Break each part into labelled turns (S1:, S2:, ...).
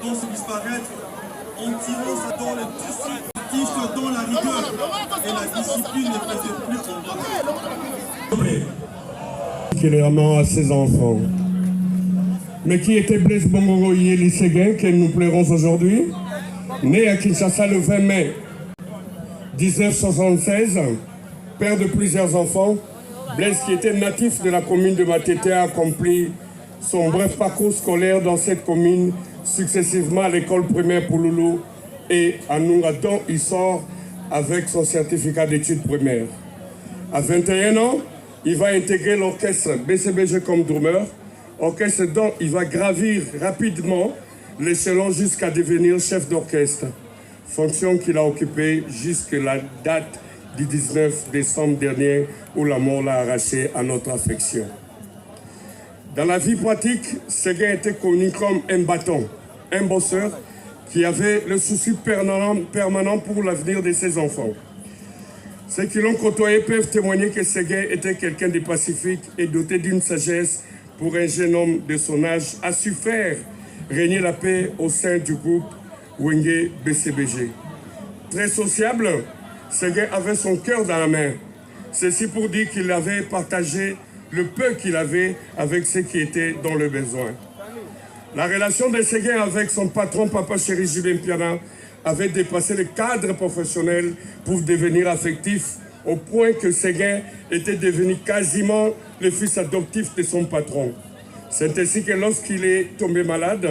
S1: dont se disparaître en tirant ça dans le tissu, dans la rigueur et la discipline ne faisait plus combattre.
S2: Particulièrement à ses enfants. Mais qui était Blaise Bongo Yeli Séguin, que nous pleurons aujourd'hui, né à Kinshasa le 20 mai 1976, père de plusieurs enfants, Blaise, qui était natif de la commune de Matete, a accompli son bref parcours scolaire dans cette commune, successivement à l'école primaire Pouloulou et à Nunga, dont il sort avec son certificat d'études primaires. À 21 ans, il va intégrer l'orchestre BCBG comme drummer, orchestre dont il va gravir rapidement l'échelon jusqu'à devenir chef d'orchestre, fonction qu'il a occupée jusqu'à la date du 19 décembre dernier où la mort l'a arraché à notre affection. Dans la vie pratique, Séguin était connu comme un bâton, un bosseur qui avait le souci permanent pour l'avenir de ses enfants. Ceux qui l'ont côtoyé peuvent témoigner que Séguin était quelqu'un de pacifique et doté d'une sagesse pour un jeune homme de son âge, a su faire régner la paix au sein du groupe Wenge BCBG. Très sociable, Séguin avait son cœur dans la main. Ceci pour dire qu'il avait partagé le peu qu'il avait avec ceux qui étaient dans le besoin. La relation de Séguin avec son patron, Papa Chéri Julien Piana, avait dépassé le cadre professionnel pour devenir affectif, au point que Séguin était devenu quasiment le fils adoptif de son patron. C'est ainsi que lorsqu'il est tombé malade,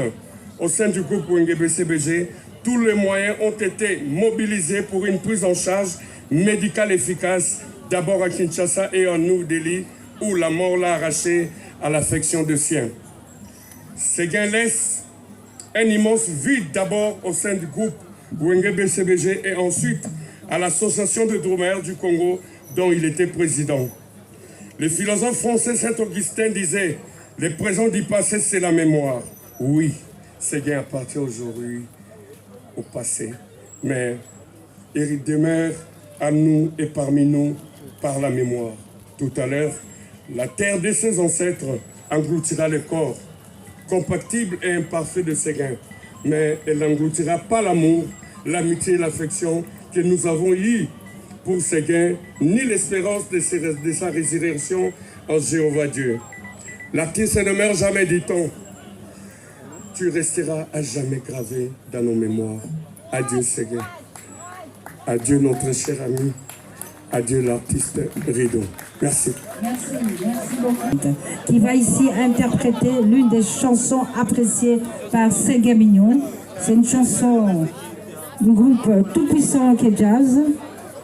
S2: au sein du groupe Wenge BCBG, tous les moyens ont été mobilisés pour une prise en charge médicale efficace, d'abord à Kinshasa et en New Delhi, où la mort l'a arraché à l'affection de sien. Séguin laisse un immense vide d'abord au sein du groupe Wenge BCBG et ensuite à l'association de drummers du Congo dont il était président. Le philosophe français Saint-Augustin disait « Le présent du passé, c'est la mémoire ». Oui, Séguin appartient aujourd'hui au passé, mais il demeure à nous et parmi nous par la mémoire. Tout à l'heure, la terre de ses ancêtres engloutira le corps, compatible et imparfait de Séguin, mais elle n'engloutira pas l'amour, l'amitié et l'affection que nous avons eu pour Séguin, ni l'espérance de sa résurrection en Jéhovah Dieu. L'artiste ne meurt jamais, dit-on. Tu resteras à jamais gravé dans nos mémoires. Adieu Séguin. Adieu notre cher ami. Adieu l'artiste Rideau. Merci.
S3: Merci beaucoup. Qui va ici interpréter l'une des chansons appréciées par Séguin Mignon. C'est une chanson du groupe Tout-Puissant qui est jazz.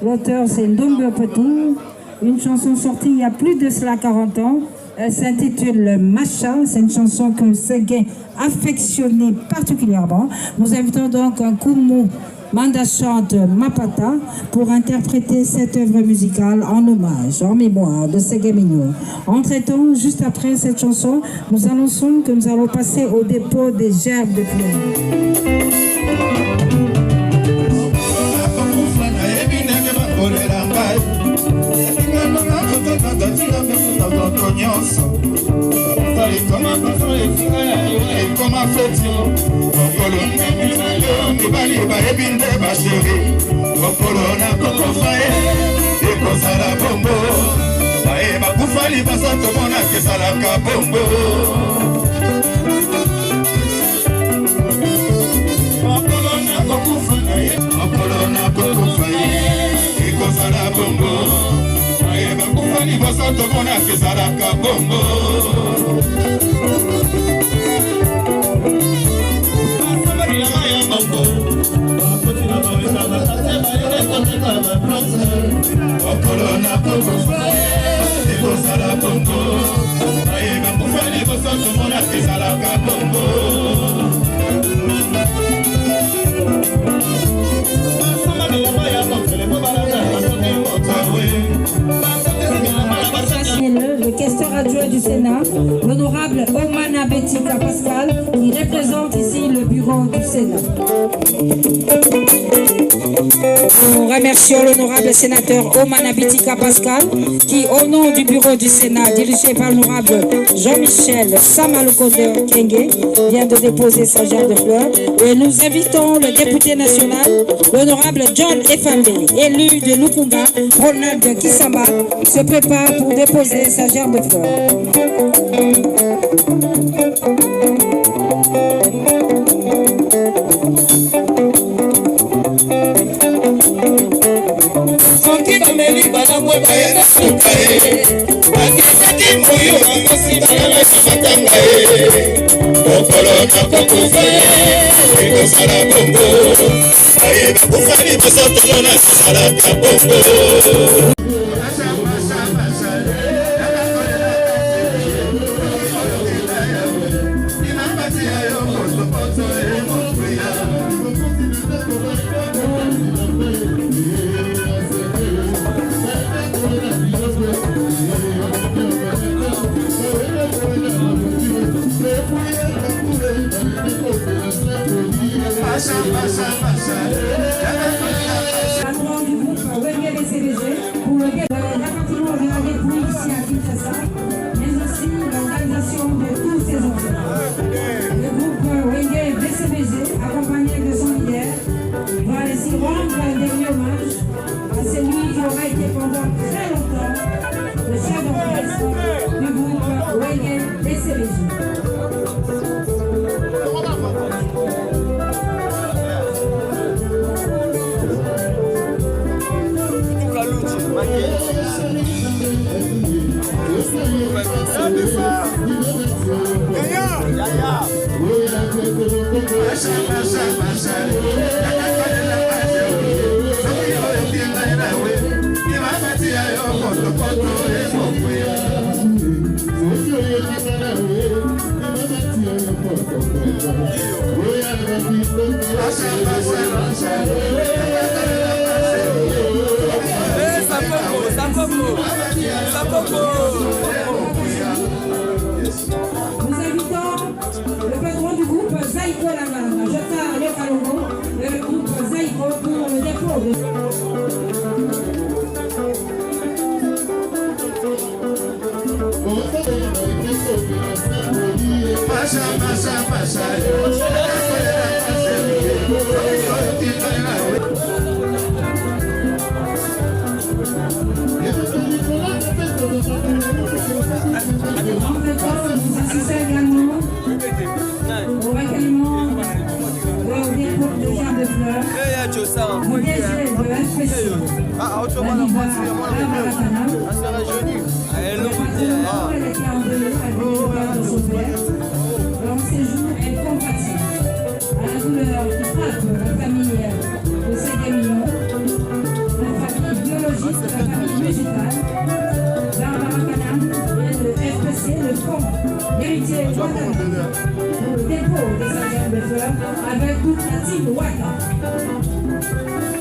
S3: L'auteur c'est Ndombe Petou. Une chanson sortie il y a plus de cela 40 ans. Elle s'intitule Macha. C'est une chanson que Séguin affectionnait particulièrement. Nous invitons donc un Koumou Manda chante Mapata pour interpréter cette œuvre musicale en hommage, en mémoire de Séguin Mignon. Entre-temps, juste après cette chanson, nous annonçons que nous allons passer au dépôt des gerbes de fleurs. Le questeur adjoint du Sénat, l'honorable Omana Betika Pascal, qui représente ici le bureau du Sénat.
S4: Nous remercions l'honorable sénateur Oman Bitika Pascal qui, au nom du bureau du Sénat dirigé par l'honorable Jean-Michel Samaloukonde Kenge, vient de déposer sa gerbe de fleurs. Et nous invitons le député national, l'honorable John Efambe, élu de Lukunga, Ronald Kisamba, se prépare pour déposer sa gerbe de fleurs.
S3: Patron du groupe Wenge BCBG pour lequel l'appartement regardé pour ici à Kinshasa, mais aussi l'organisation de tous ses enfants. Le groupe Wenge BCBG, accompagné de son leader, va ainsi rendre un dernier hommage à celui qui aura été pendant très longtemps le chef d'orchestre du groupe Wenge BCBG. Nous invitons le patron du groupe Zaïko Lamana, Jota Yokalongo, le groupe Zaïko pour le dépôt de... Nous assistons également au recueillement au dépôt de gerbe de fleurs du DG de l'FPC, Maniba Abarakana. Le patron est envoyé à l'univers de son père dans ses jours incompatibles à la douleur qui frappe la famille de Ségamillon, la famille biologique, la famille musicale, l'Abarakana et le FPC, le fonds l'héritier Ouattara pour le dépôt de sa gerbe de fleurs avec toute la team Ouattara.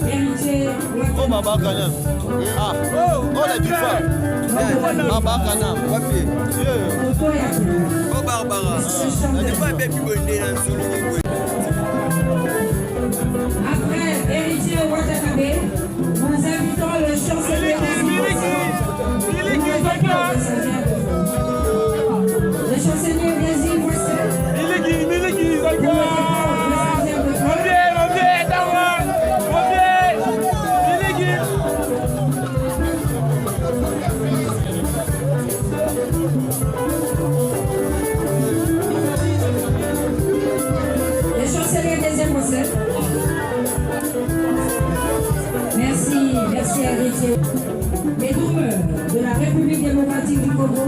S3: Héritier Ouattara.
S5: Oh, Baba Kana. Ah, oh, la diva. Baba Kana. Oh, Barbara. La diva est bien plus bonne.
S3: Après héritier Ouattara, nous invitons le chancelier le chancelier Désir Wessel. Le chancelier Désir Wessel. Merci héritier. Les doumeurs de la République démocratique du Congo,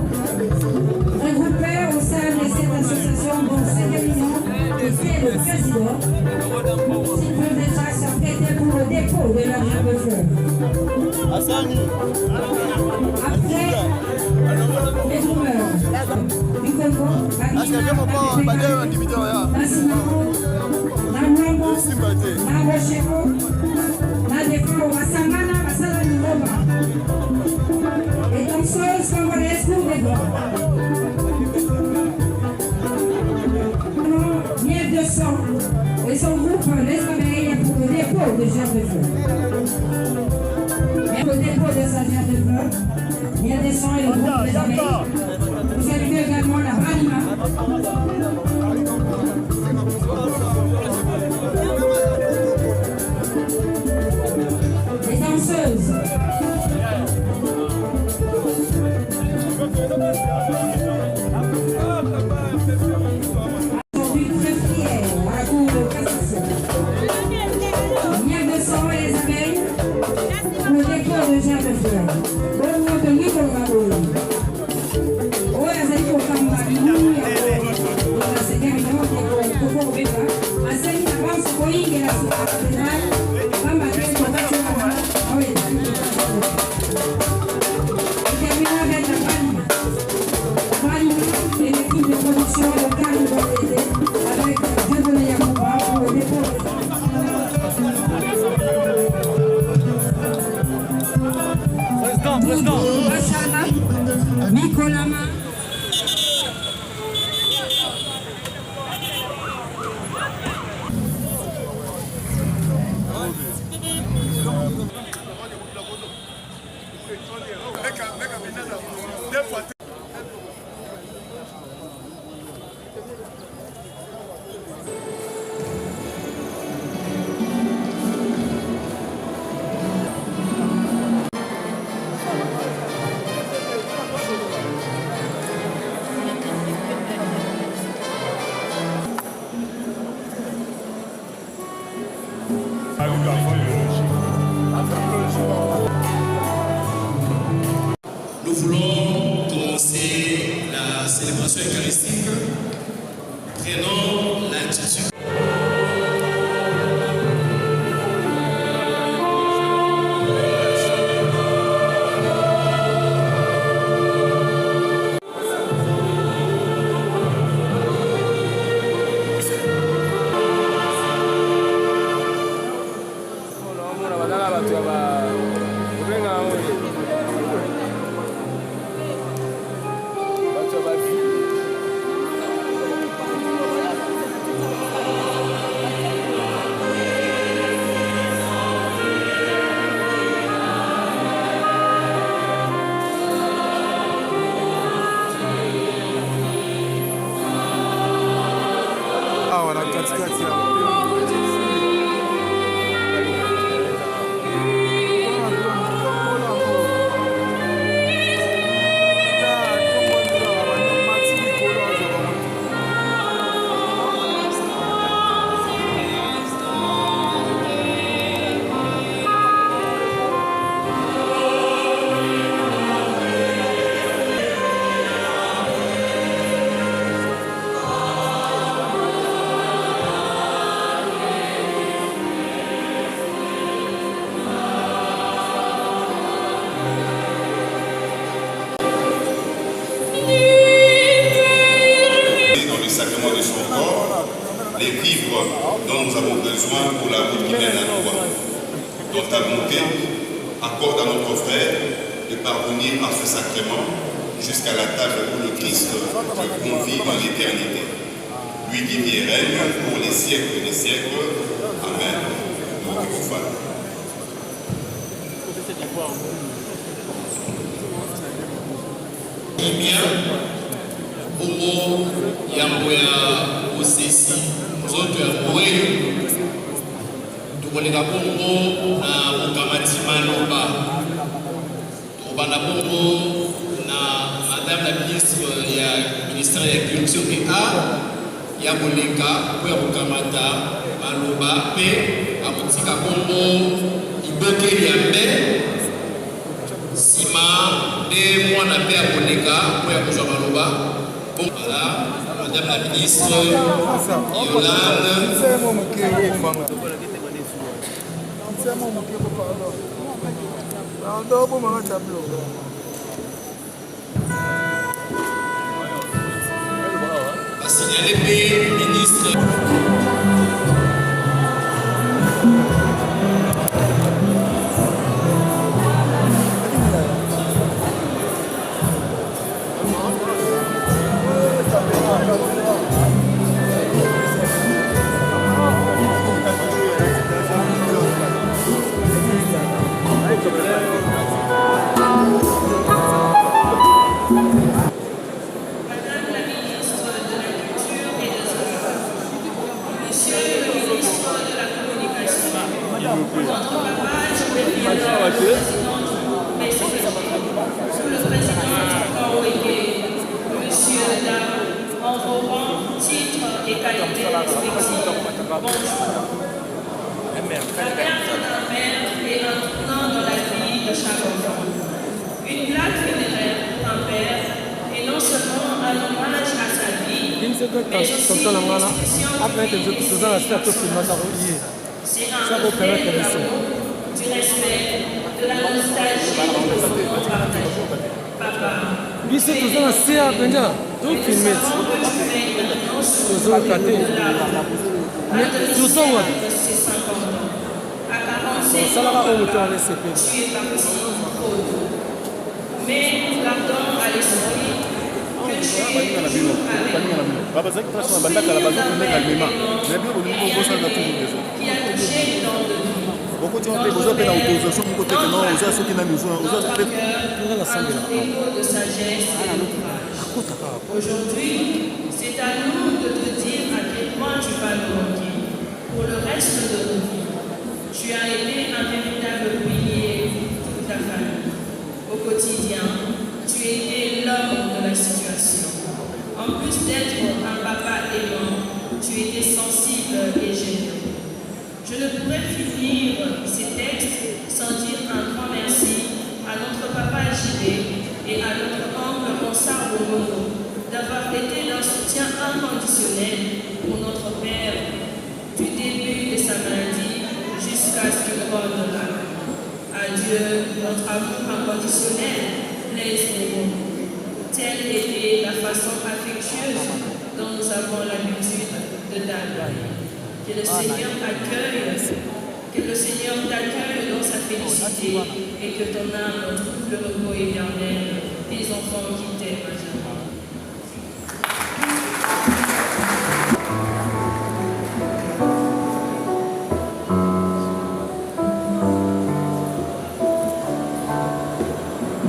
S3: regroupés au sein de cette association dont Ségamillon était le président, s'ils peuvent déjà s'apprêter pour le dépôt de leur gerbe de fleurs. Après, les doumeurs du Congo, et danseuse congolaise pour les grands. Miel de sang et son groupe groupe Les Abeilles pour le dépôt de germes de fleurs. Et le dépôt de sa germe de fleurs, il y a des sons et le groupe Les Abeilles. Vous saluez également la Ranima. Les danseuses. Aujourd'hui très fiers à la cour de cassation. Il y a de sang et les abeilles pour le dépôt de germes de fleurs. Au nom de Nicolas Raoul. Oui, les amis, pour faire ma vie, c'est terminé, pour vous bébé. À celle qui avance, pour y aller à la cathédrale, pas ma tête, pour faire ça. Ah oui, avec la Vanille et l'équipe de production locale de l'aider avec Dieudonné Yacouba pour le dépôt. Président. Bachana, Nicolama.
S6: Nous voulons commencer la célébration eucharistique. Prenons l'attitude.
S7: les vivres dont nous avons besoin pour la route qui mène à nous. Dans ta bonté, accorde à notre frère de parvenir à ce sacrement jusqu'à la table où le Christ te convie dans l'éternité. Lui qui vit et règne pour les siècles des siècles. Amen. Nous te confondons.
S6: Imia, Bomo, Yamboya, Osesi, Zoto Yamboye, Tukoleka Bongo, na Mukamati Manoba, Tobana Bongo, na Madame la ministre du ministère de la Culture et Art, Yaboleka, pour Mukamata, Manoba, P, Amotika Bongo, Iboke Yambe, Sima, et moi, on a fait à Bonega, pour y avoir Maloba. Bon, voilà, Madame la ministre, Yolande. A signaler le ministre.
S8: En vos rangs, titres et qualités respectifs. La perte d'un père est un tournant dans la vie de chaque enfant. Une plaque funéraire pour un père est non seulement un hommage à sa vie, mais aussi une expression de c'est un reflet de l'amour, du respect, de la nostalgie qu'on partage. Papa,
S9: biso toza na se ya mpenza tofilme tozokate toza wapi osalaka oyo moto aresepeli
S8: mais nous gardons à l'esprit que tu es toujours avec nous. Qui a touché dans de nous. Beaucoup de gens ont besoin de l'autorisation pour que non, aux ceux qui n'ont besoin, aux autres de sagesse. Aujourd'hui, c'est à nous de te dire à quel point tu vas nous manquer pour le reste de nos vies. Tu as été un véritable pilier pour toute ta famille. Au quotidien, tu étais l'homme de la situation. En plus d'être un papa aimant, tu étais sensible et généreux. Je ne pourrais finir ces textes sans dire un grand merci à notre papa JB et à notre oncle Ronsard Bomono d'avoir été d'un soutien inconditionnel pour notre père du début de sa maladie jusqu'à ce qu'il rende l'âme. Adieu, notre amour inconditionnel, Blaise Bomo. Telle était la façon affectueuse dont nous avons l'habitude de t'accueillir. Que le Seigneur t'accueille dans sa félicité et que ton âme trouve le repos éternel des enfants qui t'aiment à jamais.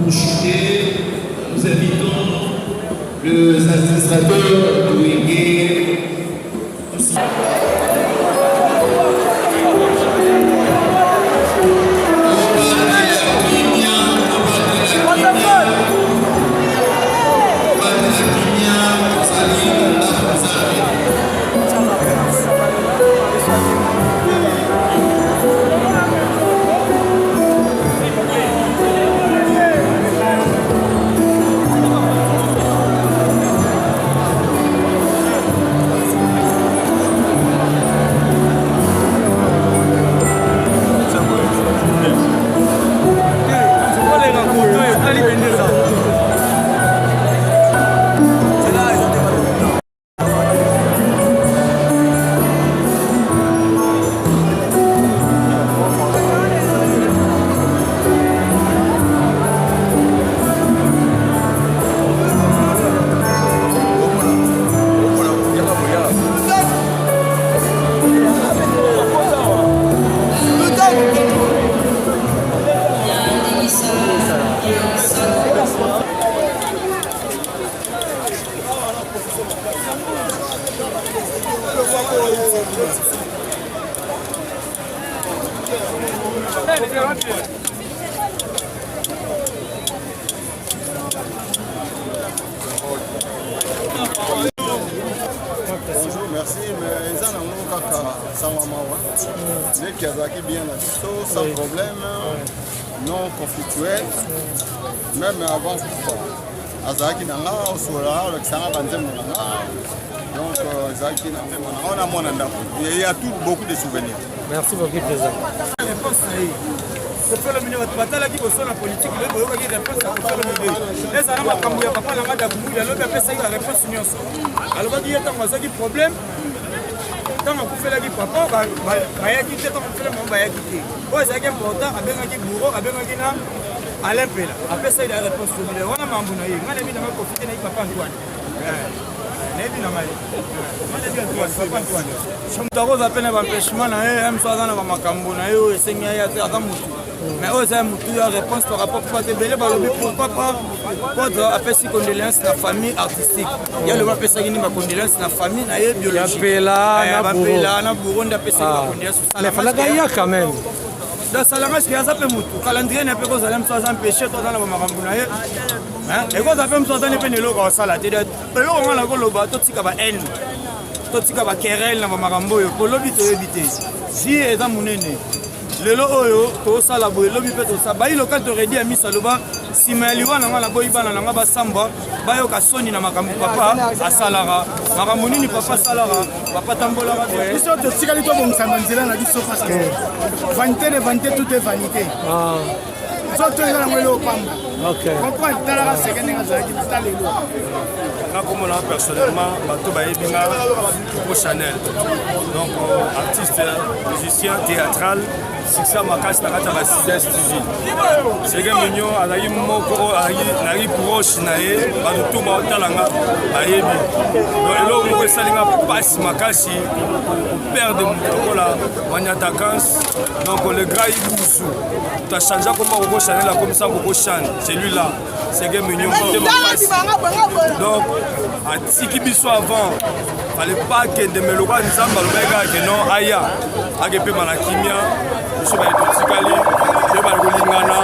S6: Pour chuter, nous invitons les administrateurs de Wingé.
S5: Bonjour, merci, mais ils en ont sans maman. Les Kazaki bien là, sans problème, non conflictuel, même avant Azaki Nanga, au Sola, le Xara Banzem Nanga. Donc, Azaki Nanga, on a mon anda. Il y a beaucoup de souvenirs.
S9: Merci beaucoup, président.
S10: C'est le ministre de la politique, le réponse à le milieu. Les Arabes, comme il y a pas la made à Boumou, il y a l'autre appel, ça y a la réponse union. Alors, il y a un problème. Quand on fait la vie, papa, il y a quitté, quand on fait le monde, il y a quitté. Bon, c'est important, avec un bourreau, avec un guinam, à l'impel. Après ça, il y a la réponse au milieu. On a mambounaï. Moi, j'ai mis dans ma profité, il n'y a pas Antoine. Mutakoza pene bampêchement na ye msoza na bamakambo na yo esengi ya ata mutu mais oyo eza mutu ya réponse par rapport kwa tebele balobi pourquoi pas kodre apesi condoléance na famille artistique ya le bapesaki ni condoléance na famille na ye biologique bapela na burundi apesaki condoléance
S9: mais fallait gagner quand même
S10: dans salanga ce qu'il y a ça peut mutu calendrier n'est pas que ça aime ça empêcher toi dans la makambu na ye et quand ça fait ça dans les penelo ko sala te de pelo on la ko loba to tika ba en to tika ba querelle na makambu yo ko lobi to ebité si eza munene lelo oyo to sala boye lobi pe to sa ba ilo ka to redi ami saloba simaliwa na ngala boy bana na ngaba samba bayo ka soni na makambu papa asalara makambu nini papa salara papa tambola ba
S11: biso to tikali to bomsa manzela na biso parce que vanité tout est vanité so to ngala ngelo pamba OK comprendre tala sekene ngala ki talelo
S10: na comme là personnellement bato ba ebinga pour Chanel donc artiste musicien théâtral succès makasi na kata ba 6 studio c'est que mignon azali moko azali proche na ye ba tout ba talanga ba yebi donc elo mo salinga passe makasi perdre mon là wanyata kans donc le gars Iboussou tu as changé comment Coco Chanel là comme ça Coco Chan c'est lui là c'est que mignon donc à tiki biso avant fallait pas que de me loba nzamba lobega que non aya agepe malakimia biso ba etikali pe ba kolingana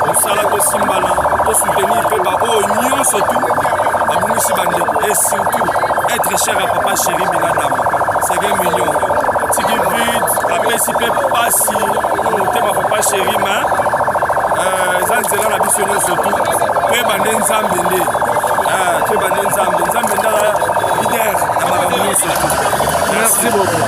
S10: musala to simbala to soutenir pe ba o nyonso tout abungisi bande et surtout être cher à papa chéri binadama c'est que mignon tiki vite après si pe passi monter ma papa chéri mais zanzela na biso nyonso tout pe bande nzambe nde pe bande nzambe ndala leader na makambo nyonso tout merci beaucoup.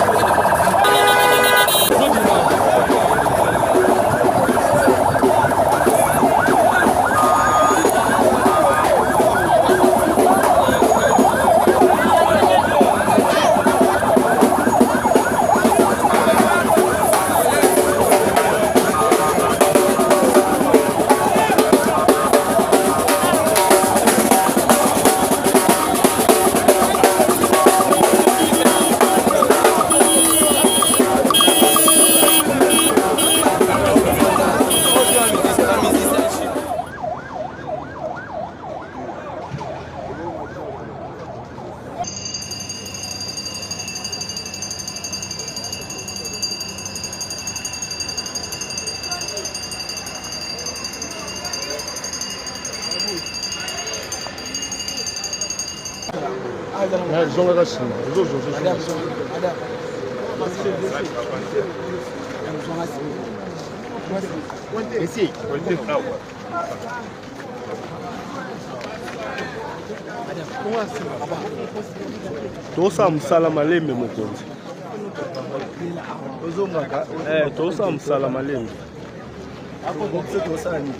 S12: Tosa msala malembe mokonzi. Tosa msala malembe. Hapo bokse tosa ni.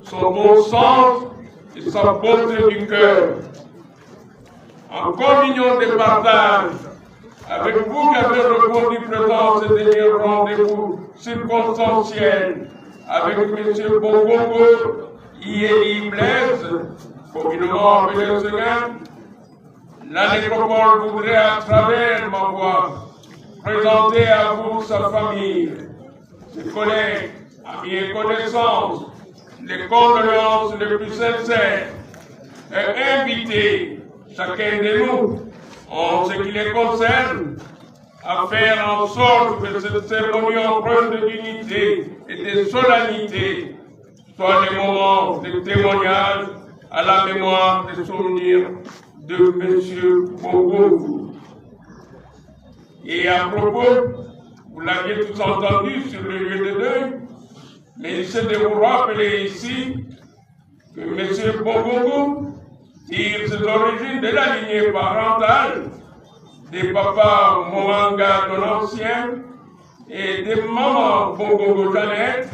S2: Son bon sens et sa beauté du cœur. En communion de partage, avec vous qui avez répondu présent ce dernier rendez-vous circonstanciel avec M. Bongongo, Iéli Blaise, communément appelé le second, la nécropole voudrait à travers ma voix présenter à vous sa famille, ses collègues, amis et connaissances, les condoléances les plus sincères et inviter chacun de nous, en ce qui les concerne, à faire en sorte que cette cérémonie empreinte de dignité et de solennité soit des moments de témoignage à la mémoire des souvenirs de M. Bongo. Et à propos, vous l'aviez tous entendu sur le lieu de deuil, mais il s'est de vous rappeler ici que M. Bongo tire ses origines de la lignée parentale des papas Moanga de l'Ancien et des mamans Bongo Janet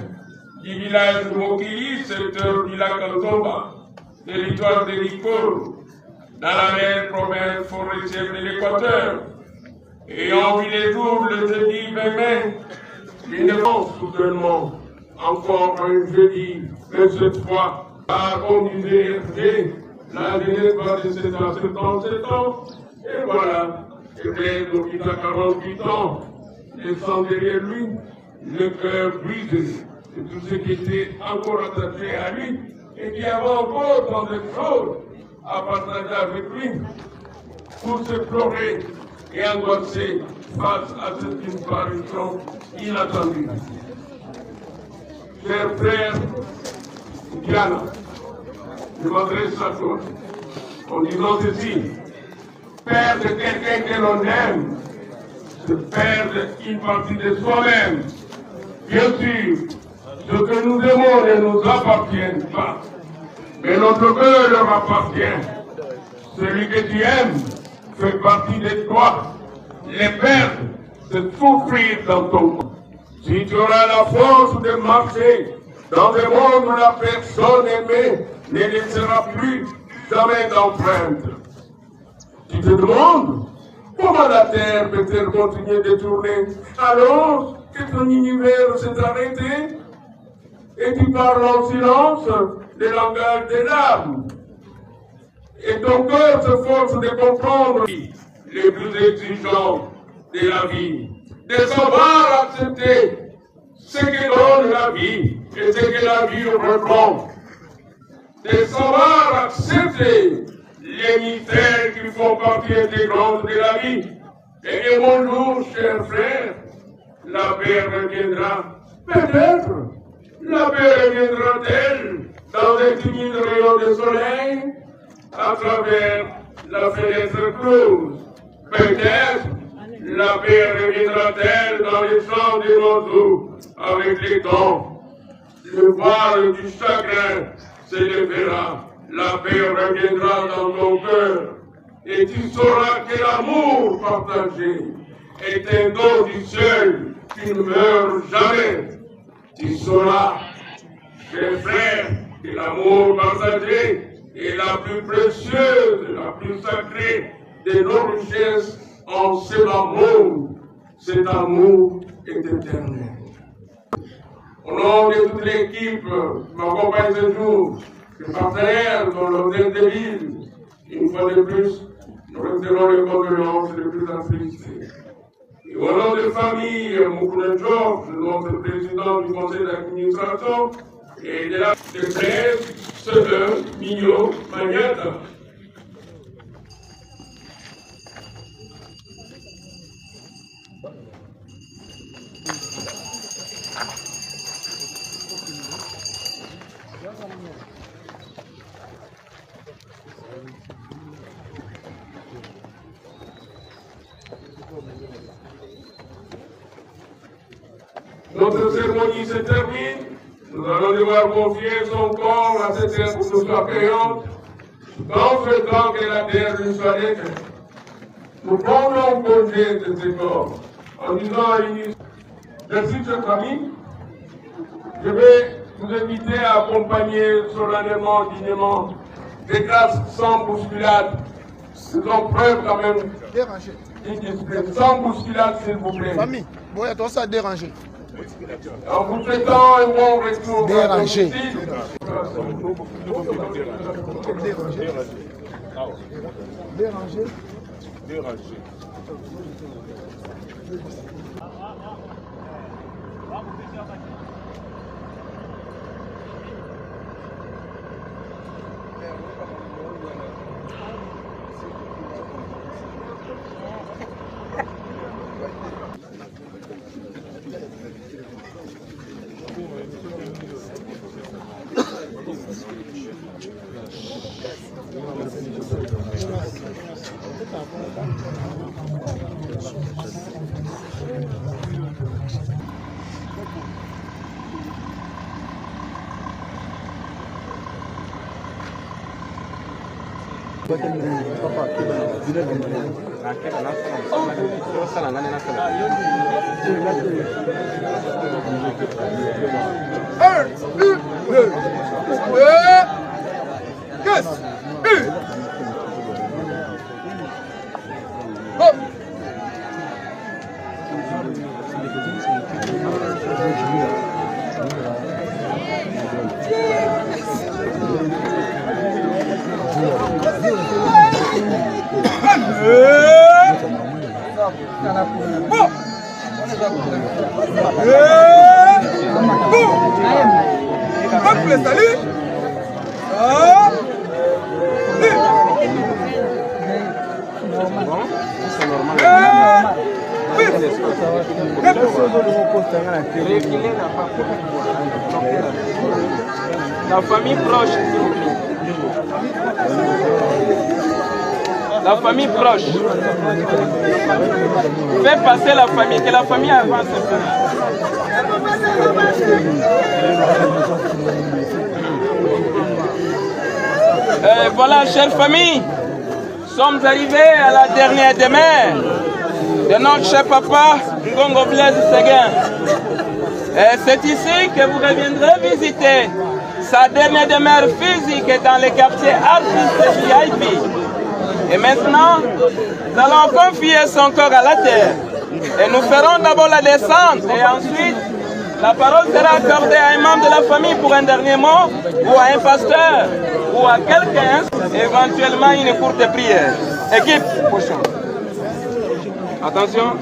S2: du village de Mokili, secteur du lac Antomba, territoire de Nicole, dans la même province forestière de l'Équateur, ayant vu les jours le jeudi 20 mai une soudainement, encore un jeudi, mais cette fois, à conduire la jeunesse va de 7 à 77 ans, et voilà, et Blaise qui a 48 ans, laissant derrière lui le cœur brisé de tout ce qui était encore attaché à lui, et qui avait encore tant de choses à partager avec lui, pour se pleurer et angoisser face à cette disparition inattendue. Chers frères, Diana, je m'adresse à toi en disant ceci: perdre quelqu'un que l'on aime, c'est perdre une partie de soi-même. Bien sûr, ce que nous aimons ne nous appartient pas, mais notre cœur leur appartient. Celui que tu aimes fait partie de toi. Les perdre, c'est souffrir dans ton corps. Si tu auras la force de marcher dans un monde où la personne aimée ne laissera plus jamais d'empreinte, tu te demandes comment la Terre peut-elle continuer de tourner alors que ton univers s'est arrêté et tu parles en silence le langage des larmes. Et ton cœur se force de comprendre les plus exigeants de la vie, de savoir accepter ce que donne la vie et ce que la vie reprend, de savoir accepter les mystères qui font partie intégrante de la vie. Et mon jour, chers frères, la paix reviendra. Peut-être la paix reviendra-t-elle dans un timide rayon de soleil à travers la fenêtre close. Peut-être la paix reviendra-t-elle dans les champs des oiseaux avec les dents. Le voile du chagrin s'élèvera. La paix reviendra dans ton cœur et tu sauras que l'amour partagé est un don du ciel qui ne meurt jamais. Tu sauras, chers frères, que l'amour partagé est la plus précieuse, la plus sacrée de nos richesses en ce monde. Cet amour est éternel. Au nom de toute l'équipe qui m'accompagne ce jour, les partenaires dans l'hôtel de ville, une fois de plus, nous retirons les condoléances les plus attristées. Et au nom de famille, Moukouna Georges, notre président du conseil d'administration, et de la Blaise, Sedin, Mignot, Magnata. Notre cérémonie se termine. Nous allons devoir confier son corps à cette terre pour nous soit payante, dans ce temps que la terre nous soit détruite. Nous prendrons congé de ce corps en disant à l'unité: merci, chers amis. Je vais vous inviter à accompagner solennellement, dignement, des grâces sans bousculade. Faisons preuve quand même d'une discipline. Sans bousculade, s'il vous plaît.
S11: Famille, bon, il y a tout ça dérangé.
S2: En vous souhaitant un bon retour
S11: dérangé. Dérangé. Dérangé.
S13: La famille proche, s'il vous plaît. La famille proche. Fais passer la famille, que la famille avance un peu. Voilà, chère famille, nous sommes arrivés à la dernière demeure de notre cher papa, Ngongo Blaise Séguin. C'est ici que vous reviendrez visiter sa dernière demeure physique dans le quartier Artiste VIP. Et maintenant, nous allons confier son corps à la terre. Et nous ferons d'abord la descente et ensuite, la parole sera accordée à un membre de la famille pour un dernier mot, ou à un pasteur, ou à quelqu'un, éventuellement une courte prière. Équipe, prochain. Attention.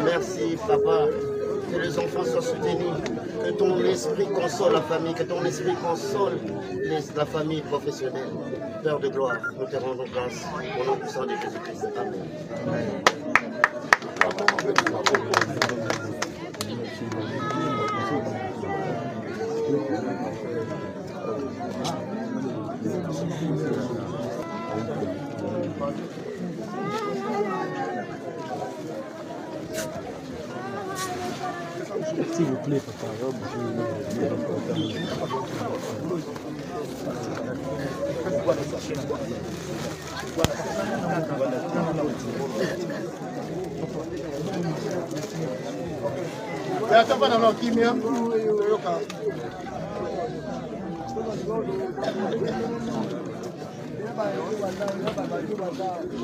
S14: Merci papa, que les enfants soient soutenus, que ton esprit console la famille, que ton esprit console la famille professionnelle. Père de gloire, nous te rendons grâce au nom puissant de Jésus-Christ. Amen.
S12: S'il vous plaît, papa.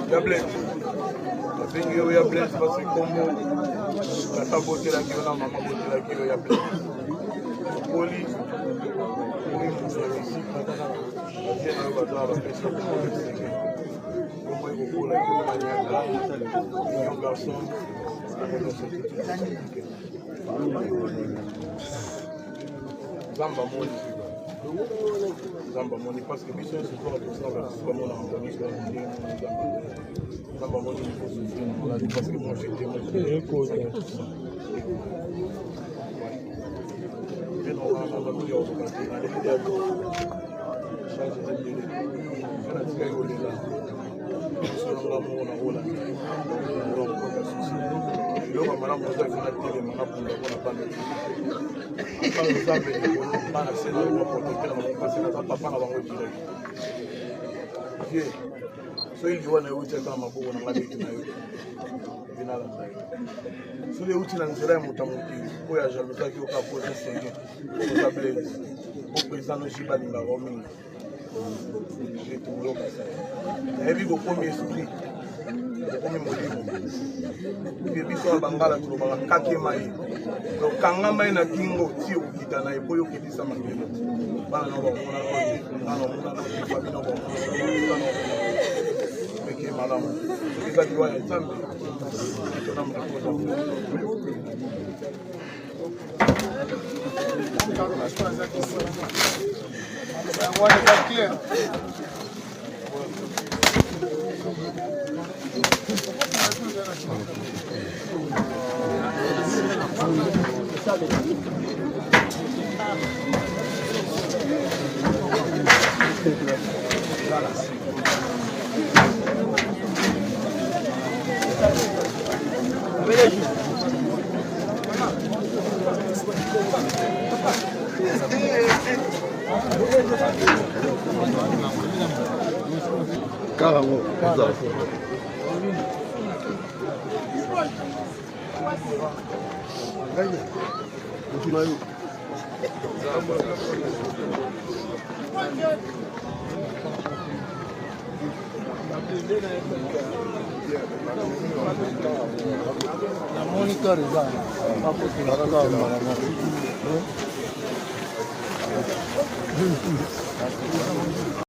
S15: Ya bless. Nabengi yo ya bless parce que Congo tata botelaki yo na mama botelaki yo ya bless. Poli oui musala ici bien na bato ba pesa ko seke. Como eu vou lá com a minha casa, meu garçom, Zamba Moni. Zamba Moni, parce que mission c'est pour tout ça, comme on a entendu ça, Zamba Moni, il faut soutenir, parce que moi j'étais mon sonanga moko na Hollande donc kota susi biloko malamu oza efina telema na bunda mpona bana mpana nzambe likolo bana se na baprotokele na bapase naza papa na bango direct ye soki liwa na euti ata na maboko na nga leki na yo vinalanda yo soki euti na nzela ya moto ya mokili oyo ajaloutaki oka pose sege oza blaise po président noji balingaka mingi etulokasa nayebi kokomi esprit kokomi molimo mpe biso ya bangala tolobaka kakema ye okangama ye na kingo ti okokita na ye po yo okitisa mabele bana na bamonana peke malamu eza liwa ya nzambe tona mokoza
S16: Caramba,
S15: la Monica Reza,